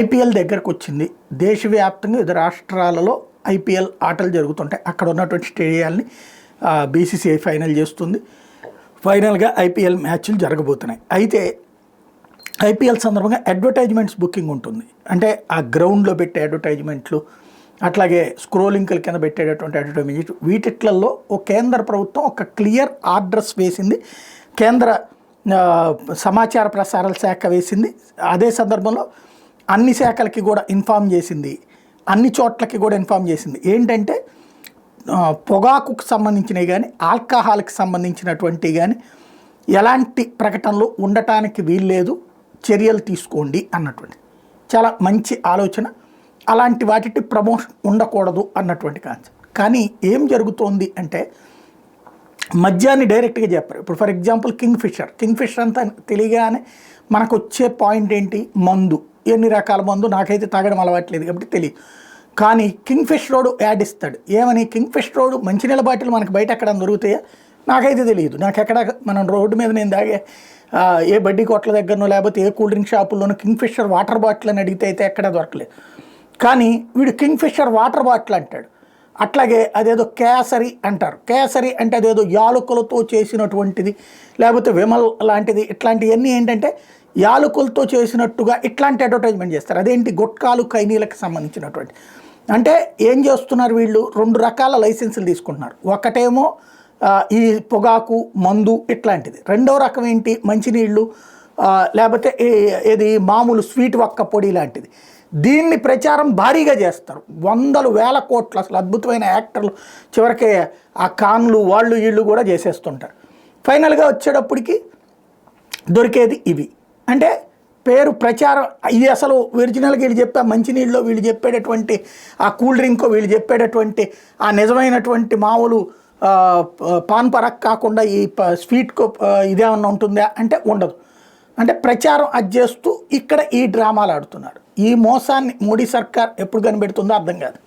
IPL దగ్గరకు వచ్చింది. దేశవ్యాప్తంగా వివిధ రాష్ట్రాలలో ఐపీఎల్ ఆటలు జరుగుతుంటాయి. అక్కడ ఉన్నటువంటి స్టేడియాల్ని బీసీసీఐ ఫైనల్ చేస్తుంది. ఫైనల్గా ఐపీఎల్ మ్యాచ్లు జరగబోతున్నాయి. అయితే ఐపీఎల్ సందర్భంగా అడ్వర్టైజ్మెంట్స్ బుకింగ్ ఉంటుంది. అంటే ఆ గ్రౌండ్లో పెట్టే అడ్వర్టైజ్మెంట్లు, అట్లాగే స్క్రోలింగ్ల కింద పెట్టేటటువంటి అడ్వర్టైజ్మెంట్, వీటిట్లలో ఒక కేంద్ర ప్రభుత్వం ఒక క్లియర్ ఆర్డర్స్ వేసింది. కేంద్ర సమాచార ప్రసారాల శాఖ వేసింది. అదే సందర్భంలో అన్ని శాఖలకి కూడా ఇన్ఫామ్ చేసింది, అన్ని చోట్లకి కూడా ఇన్ఫామ్ చేసింది. ఏంటంటే పొగాకుకు సంబంధించినవి కానీ ఆల్కహాల్కి సంబంధించినటువంటి కానీ ఎలాంటి ప్రకటనలు ఉండటానికి వీల్లేదు, చర్యలు తీసుకోండి అన్నటువంటి చాలా మంచి ఆలోచన. అలాంటి వాటికి ప్రమోషన్ ఉండకూడదు అన్నటువంటి కాన్సెప్ట్. కానీ ఏం జరుగుతోంది అంటే మద్యాన్ని డైరెక్ట్గా చెప్పారు. ఇప్పుడు ఫర్ ఎగ్జాంపుల్ కింగ్ ఫిషర్ అంతా తెలియగానే మనకు వచ్చే పాయింట్ ఏంటి? మందు. ఎన్ని రకాల మందు నాకైతే తాగడం అలవాట్లేదు కాబట్టి తెలియదు. కానీ కింగ్ ఫిష్ రోడ్ యాడ్ ఇస్తాడు. ఏమని? కింగ్ ఫిష్ రోడ్ మంచినీళ్ళ బాటిల్ మనకు బయట ఎక్కడ దొరుకుతాయా? నాకైతే తెలియదు. నాకు ఎక్కడ మనం రోడ్డు మీద నేను తాగే ఏ బడ్డీ కొట్ల దగ్గరనో లేకపోతే ఏ కూల్ డ్రింక్ షాపుల్లోనో కింగ్ ఫిషర్ వాటర్ బాటిల్ అని అడిగితే అయితే ఎక్కడ దొరకలేదు. కానీ వీడు కింగ్ ఫిషర్ వాటర్ బాటిల్ అంటాడు. అట్లాగే అదేదో కేసరి అంటారు. కేసరి అంటే అదేదో యాలకులతో చేసినటువంటిది, లేకపోతే విమల్ లాంటిది. ఇట్లాంటివన్నీ ఏంటంటే యాలకులతో చేసినట్టుగా ఇట్లాంటి అడ్వర్టైజ్మెంట్ చేస్తారు. అదేంటి? గుట్కాలు, ఖైనీలకు సంబంధించినటువంటి. అంటే ఏం చేస్తున్నారు వీళ్ళు? 2 రకాల లైసెన్సులు తీసుకుంటున్నారు. ఒకటేమో ఈ పొగాకు, మందు ఇట్లాంటిది. రెండో రకం ఏంటి? మంచినీళ్ళు, లేకపోతే ఏది మామూలు స్వీట్ వక్క పొడి లాంటిది. దీన్ని ప్రచారం భారీగా చేస్తారు. 100,000 కోట్లు. అసలు అద్భుతమైన యాక్టర్లు చివరికి ఆ కాన్లు వాళ్ళు వీళ్ళు కూడా చేసేస్తుంటారు. ఫైనల్గా వచ్చేటప్పటికి దొరికేది ఇవి. అంటే పేరు ప్రచారం. ఇది అసలు ఒరిజినల్గా వీళ్ళు చెప్పే మంచినీళ్ళలో వీళ్ళు చెప్పేటటువంటి ఆ కూల్ డ్రింక్, వీళ్ళు చెప్పేటటువంటి ఆ నిజమైనటువంటి మామూలు పాన్ పరక్ కాకుండా ఈ స్వీట్కో ఇదేమన్నా ఉంటుందా అంటే ఉండదు. అంటే ప్రచారం అది చేస్తూ ఇక్కడ ఈ డ్రామాలు ఆడుతున్నాడు. ఈ మోసాన్ని మోడీ సర్కార్ ఎప్పుడు కనిపెడుతుందో అర్థం కాదు.